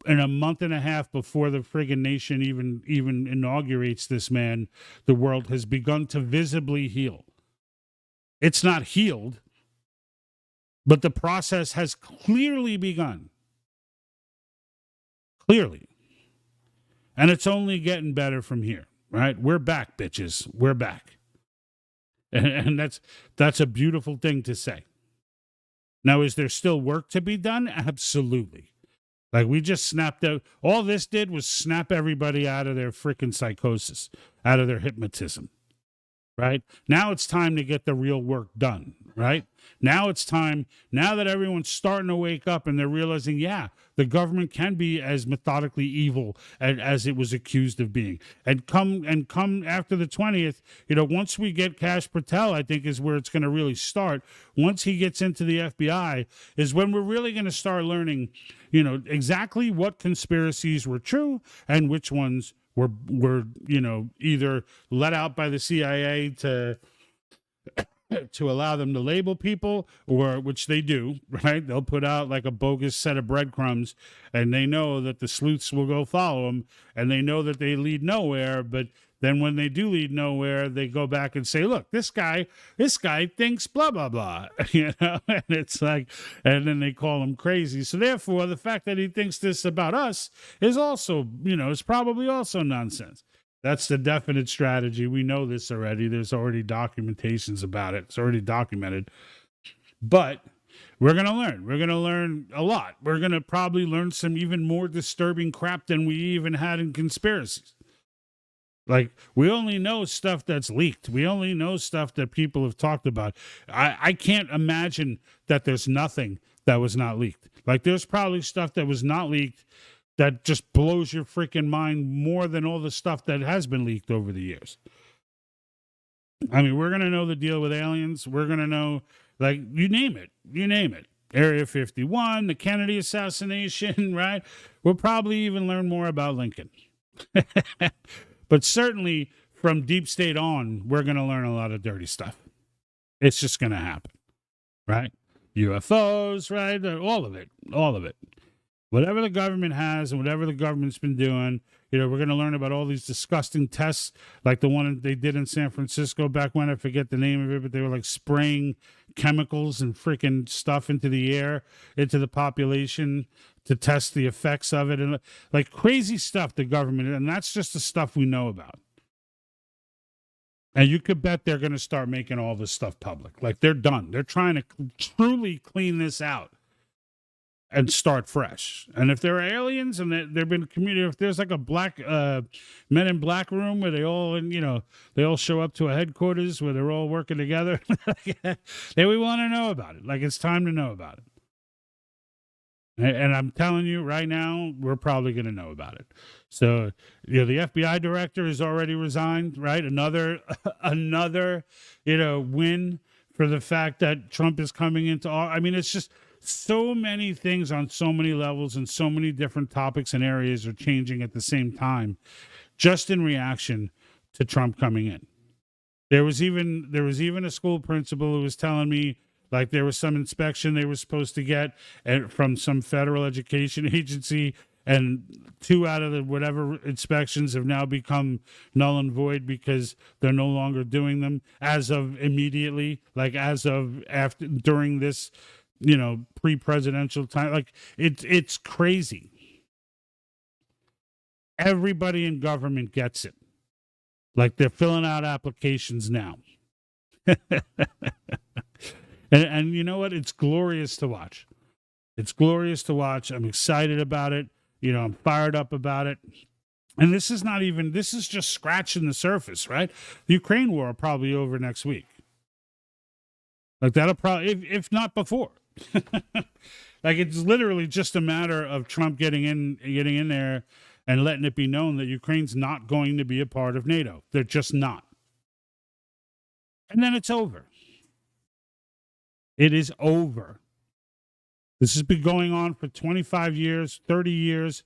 in a month and a half before the friggin' nation even inaugurates this man, the world has begun to visibly heal. It's not healed, but the process has clearly begun. Clearly. And it's only getting better from here, right? We're back, bitches. We're back. And that's a beautiful thing to say. Now, is there still work to be done? Absolutely. Like, we just snapped out. All this did was snap everybody out of their freaking psychosis, out of their hypnotism, right? Now it's time to get the real work done, right? Now it's time, now that everyone's starting to wake up and they're realizing, yeah, the government can be as methodically evil as it was accused of being. And come after the 20th, once we get Kash Patel, I think is where it's going to really start. Once he gets into the FBI is when we're really going to start learning, exactly what conspiracies were true and which ones were either let out by the CIA to allow them to label people, or which they do, right? They'll put out like a bogus set of breadcrumbs, and they know that the sleuths will go follow them, and they know that they lead nowhere. But then when they do lead nowhere, they go back and say, look, this guy thinks blah, blah, blah, and it's like, and then they call him crazy. So therefore, the fact that he thinks this about us is also, is probably also nonsense. That's the definite strategy. We know this already. There's already documentations about it. It's already documented. But we're going to learn. We're going to learn a lot. We're going to probably learn some even more disturbing crap than we even had in conspiracies. Like, we only know stuff that's leaked. We only know stuff that people have talked about. I can't imagine that there's nothing that was not leaked. Like, there's probably stuff that was not leaked that just blows your freaking mind more than all the stuff that has been leaked over the years. I mean, we're going to know the deal with aliens. We're going to know, like, you name it. Area 51, the Kennedy assassination, right? We'll probably even learn more about Lincoln. But certainly from deep state on, we're going to learn a lot of dirty stuff. It's just going to happen, right? UFOs, right? All of it. Whatever the government has and whatever the government's been doing, we're going to learn about all these disgusting tests, like the one they did in San Francisco back when, I forget the name of it, but they were like spraying chemicals and freaking stuff into the air, into the population to test the effects of it, and like crazy stuff, the government, and that's just the stuff we know about. And you could bet they're going to start making all this stuff public. Like, they're done. They're trying to truly clean this out and start fresh. And if there are aliens and there've been a community, if there's like a black Men in Black room where they all, they all show up to a headquarters where they're all working together, then we want to know about it. Like, it's time to know about it. And I'm telling you right now, we're probably going to know about it. So, the FBI director has already resigned, right? Another, win for the fact that Trump is coming into office. I mean, it's just so many things on so many levels and so many different topics and areas are changing at the same time, just in reaction to Trump coming in. There was even a school principal who was telling me, like, there was some inspection they were supposed to get from some federal education agency, and 2 out of the whatever inspections have now become null and void because they're no longer doing them as of immediately, like as of after, during this, pre-presidential time. Like, it's crazy. Everybody in government gets it. Like, they're filling out applications now. And you know what? It's glorious to watch. It's glorious to watch. I'm excited about it. I'm fired up about it. And this is just scratching the surface, right? The Ukraine war will probably be over next week. Like, that'll probably, if not before. Like, it's literally just a matter of Trump getting in there and letting it be known that Ukraine's not going to be a part of NATO. They're just not. And then it's over. It is over. This has been going on for 25 years, 30 years.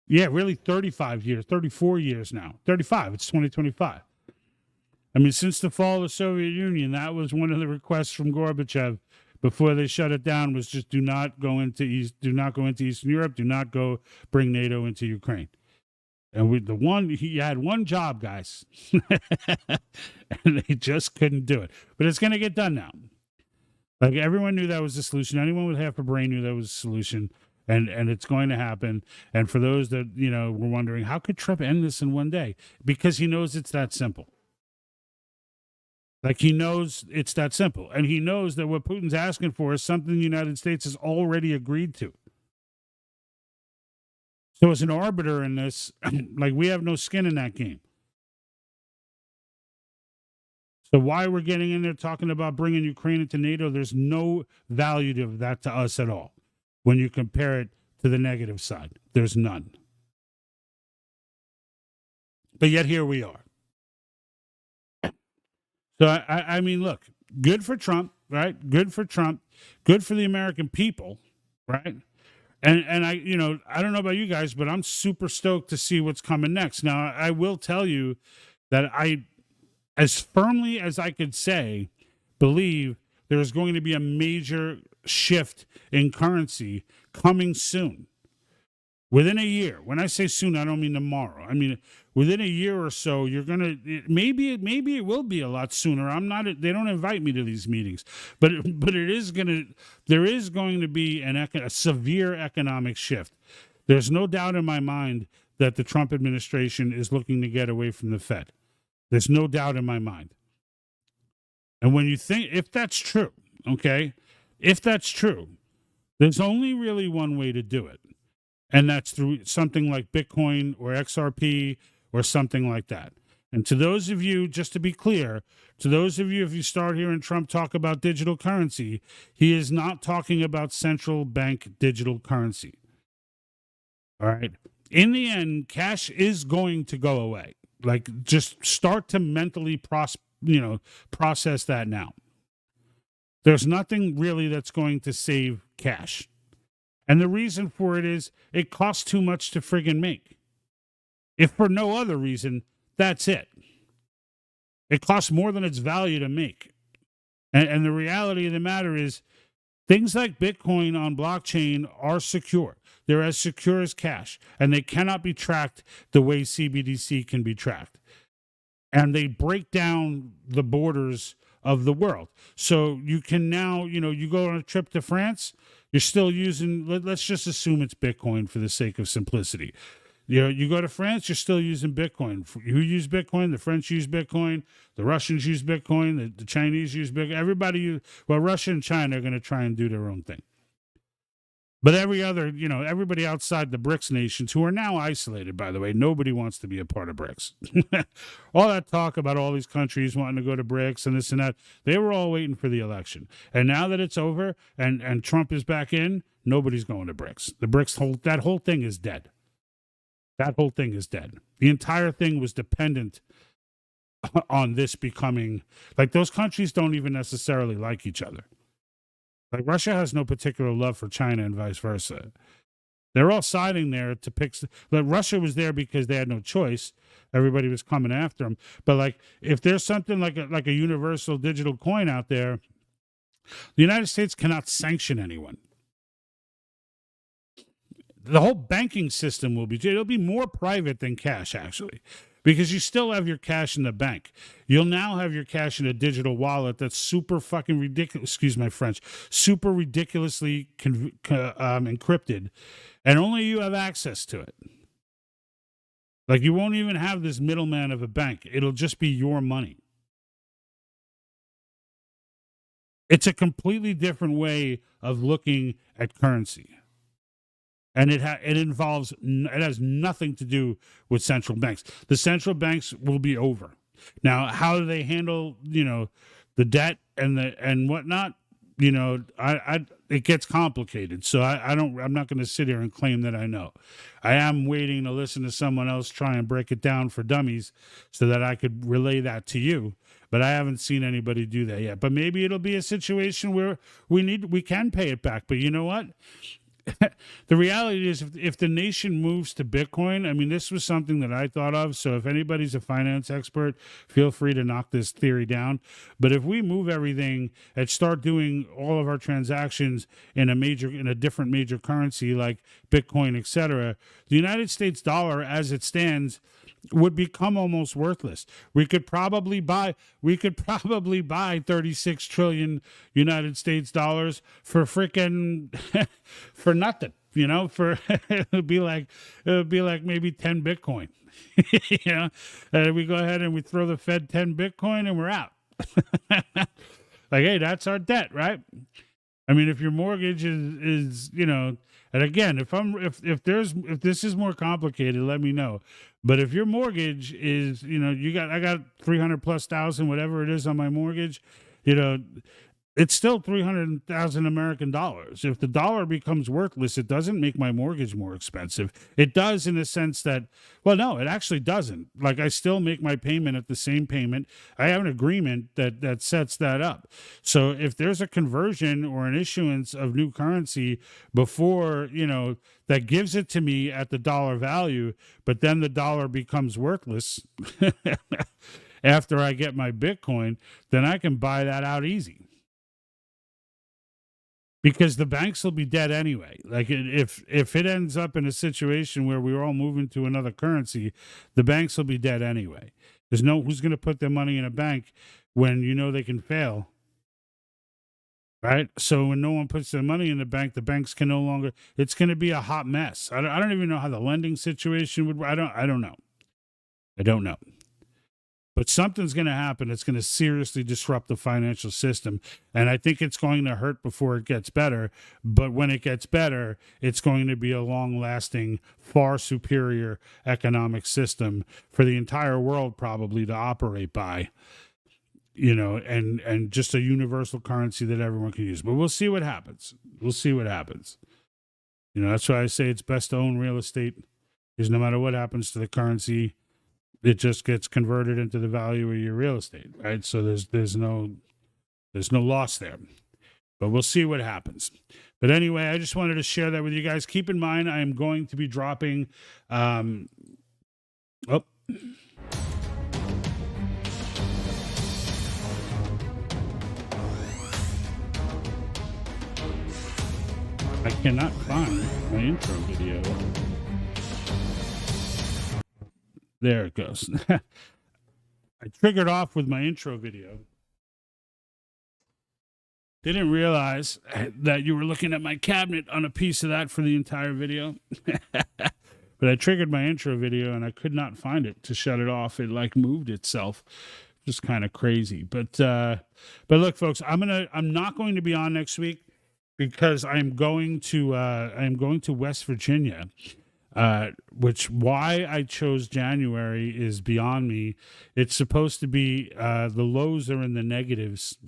Yeah, really 35 years, 34 years now. 35, it's 2025. I mean, since the fall of the Soviet Union, that was one of the requests from Gorbachev before they shut it down, was just do not go into Eastern Europe, do not go bring NATO into Ukraine. And he had one job, guys. And they just couldn't do it. But it's going to get done now. Like, everyone knew that was the solution. Anyone with half a brain knew that was the solution. And it's going to happen. And for those that, were wondering, how could Trump end this in one day? Because he knows it's that simple. Like, he knows it's that simple. And he knows that what Putin's asking for is something the United States has already agreed to. So as an arbiter in this, like, we have no skin in that game. So why we're getting in there talking about bringing Ukraine into NATO, there's no value to that to us at all. When you compare it to the negative side, there's none. But yet here we are. So, I mean, look, good for Trump, right? Good for Trump. Good for the American people, right? And I don't know about you guys, but I'm super stoked to see what's coming next. Now, I will tell you that I, as firmly as I could say, believe there is going to be a major shift in currency coming soon. Within a year. When I say soon, I don't mean tomorrow. I mean, within a year or so, you're going to, maybe it will be a lot sooner. They don't invite me to these meetings, but there is going to be a severe economic shift. There's no doubt in my mind that the Trump administration is looking to get away from the Fed. There's no doubt in my mind. And when you think, if that's true, okay, if that's true, there's only really one way to do it. And that's through something like Bitcoin or XRP or something like that. And to those of you, just to be clear, to those of you, if you start hearing Trump talk about digital currency, he is not talking about central bank digital currency. All right. In the end, cash is going to go away. Like, just start to mentally process that now. There's nothing really that's going to save cash. And the reason for it is it costs too much to friggin' make. If for no other reason, that's it. It costs more than its value to make. And the reality of the matter is things like Bitcoin on blockchain are secure. They're as secure as cash. And they cannot be tracked the way CBDC can be tracked. And they break down the borders of the world. So you can now, you go on a trip to France, you're still using, let's just assume it's Bitcoin for the sake of simplicity. You go to France, you're still using Bitcoin. You use Bitcoin, the French use Bitcoin, the Russians use Bitcoin, the Chinese use Bitcoin. Russia and China are going to try and do their own thing. But everybody outside the BRICS nations, who are now isolated, by the way, nobody wants to be a part of BRICS. All that talk about all these countries wanting to go to BRICS and this and that, they were all waiting for the election. And now that it's over and Trump is back in, nobody's going to BRICS. The BRICS, that whole thing is dead. That whole thing is dead. The entire thing was dependent on this becoming, like, those countries don't even necessarily like each other. Like, Russia has no particular love for China and vice versa. They're all siding there to pick. Like, Russia was there because they had no choice. Everybody was coming after them. But, like, if there's something like a universal digital coin out there, the United States cannot sanction anyone. The whole banking system it'll be more private than cash, actually. Because you still have your cash in the bank. You'll now have your cash in a digital wallet that's super fucking ridiculous. Excuse my French. Super ridiculously encrypted. And only you have access to it. Like, you won't even have this middleman of a bank. It'll just be your money. It's a completely different way of looking at currency. And it has nothing to do with central banks. The central banks will be over. Now, how do they handle, the debt and whatnot? It gets complicated. So I'm not going to sit here and claim that I know. I am waiting to listen to someone else try and break it down for dummies so that I could relay that to you. But I haven't seen anybody do that yet. But maybe it'll be a situation where we can pay it back. But you know what? The reality is, if the nation moves to Bitcoin, I mean, this was something that I thought of. So if anybody's a finance expert, feel free to knock this theory down. But if we move everything and start doing all of our transactions in a different major currency like Bitcoin, etc., the United States dollar, as it stands, would become almost worthless. We could probably buy 36 trillion United States dollars for freaking for nothing. you know, for it would be like maybe 10 Bitcoin. You know, we go ahead and we throw the Fed 10 Bitcoin and we're out. Like, hey, that's our debt, right? I mean, if your mortgage is you know, and again, if this is more complicated, let me know. But if your mortgage is, you know, I got 300,000+, whatever it is on my mortgage, you know, it's still 300,000 American dollars. If the dollar becomes worthless, it doesn't make my mortgage more expensive. It does in the sense that, well, no, it actually doesn't. Like, I still make my payment at the same payment. I have an agreement that sets that up. So if there's a conversion or an issuance of new currency before, you know, that gives it to me at the dollar value, but then the dollar becomes worthless after I get my Bitcoin, then I can buy that out easy. Because the banks will be dead anyway. Like, if it ends up in a situation where we're all moving to another currency, the banks will be dead anyway. There's who's going to put their money in a bank when you know they can fail, right? So when no one puts their money in the banks can no longer. It's going to be a hot mess. I don't even know how the lending situation would. I don't know. But something's going to happen. It's going to seriously disrupt the financial system. And I think it's going to hurt before it gets better. But when it gets better, it's going to be a long-lasting, far superior economic system for the entire world probably to operate by, you know, and just a universal currency that everyone can use. But we'll see what happens. You know, that's why I say it's best to own real estate, because no matter what happens to the currency, it just gets converted into the value of your real estate, right? So there's no loss there, but we'll see what happens. But anyway, I just wanted to share that with you guys. Keep in mind, I am going to be dropping, I cannot find my intro video. There it goes. I triggered off with my intro video. Didn't realize that you were looking at my cabinet on a piece of that for the entire video. But I triggered my intro video and I could not find it to shut it off. It like moved itself. Just kind of crazy. But look, folks, I'm not going to be on next week because I'm going to West Virginia. Why I chose January is beyond me. It's supposed to be the lows are in the negatives.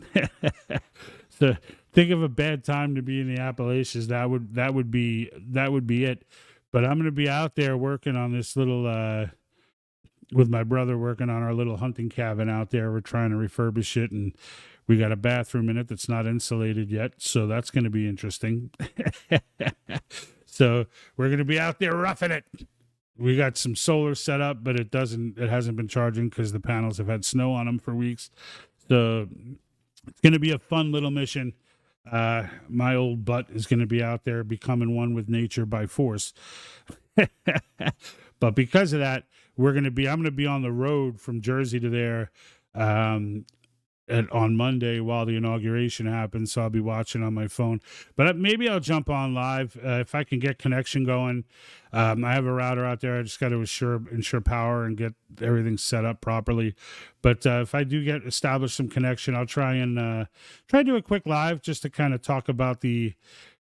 So think of a bad time to be in the Appalachians. That would be it. But I'm going to be out there working on this little with my brother, working on our little hunting cabin out there. We're trying to refurbish it, and we got a bathroom in it that's not insulated yet, so that's going to be interesting. So we're going to be out there roughing it. We got some solar set up, but it hasn't been charging because the panels have had snow on them for weeks. So it's going to be a fun little mission. My old butt is going to be out there becoming one with nature by force. But because of that, I'm going to be on the road from Jersey to there, on Monday while the inauguration happens, so I'll be watching on my phone. But maybe I'll jump on live if I can get connection going. I have a router out there. I just got to ensure power and get everything set up properly. But if I do establish some connection, I'll try to do a quick live just to kind of talk about the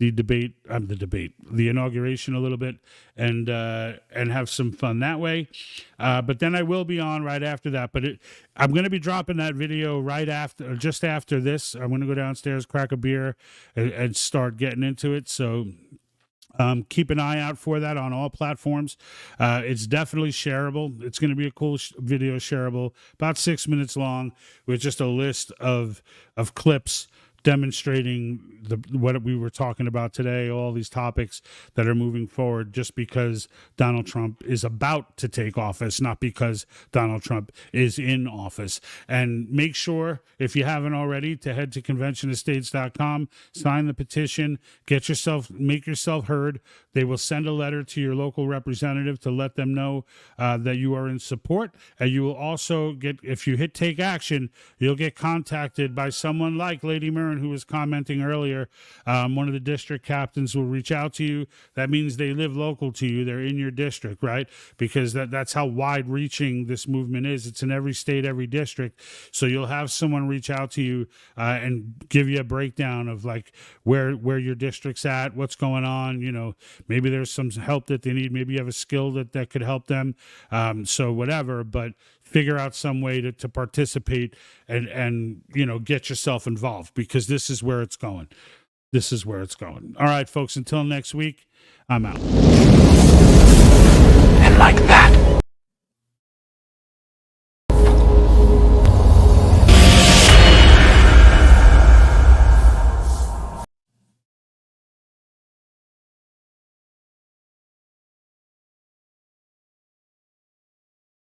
inauguration a little bit and have some fun that way. But then I will be on right after that. But I'm going to be dropping that video right after, or just after this. I'm going to go downstairs, crack a beer, and start getting into it. So keep an eye out for that on all platforms. It's definitely shareable. It's going to be a cool video, shareable, about 6 minutes long, with just a list of clips demonstrating what we were talking about today, all these topics that are moving forward, just because Donald Trump is about to take office, not because Donald Trump is in office. And make sure, if you haven't already, to head to conventionestates.com, sign the petition, make yourself heard. They will send a letter to your local representative to let them know that you are in support. And you will also if you hit take action, you'll get contacted by someone like Lady Mary Aaron, who was commenting earlier, one of the district captains will reach out to you. That means they live local to you. They're in your district, right? Because that's how wide-reaching this movement is. It's in every state, every district. So you'll have someone reach out to you and give you a breakdown of like where your district's at, what's going on. You know, maybe there's some help that they need. Maybe you have a skill that could help them. So whatever, but figure out some way to participate and you know, get yourself involved, because this is where it's going. This is where it's going. All right, folks, until next week, I'm out. And like that,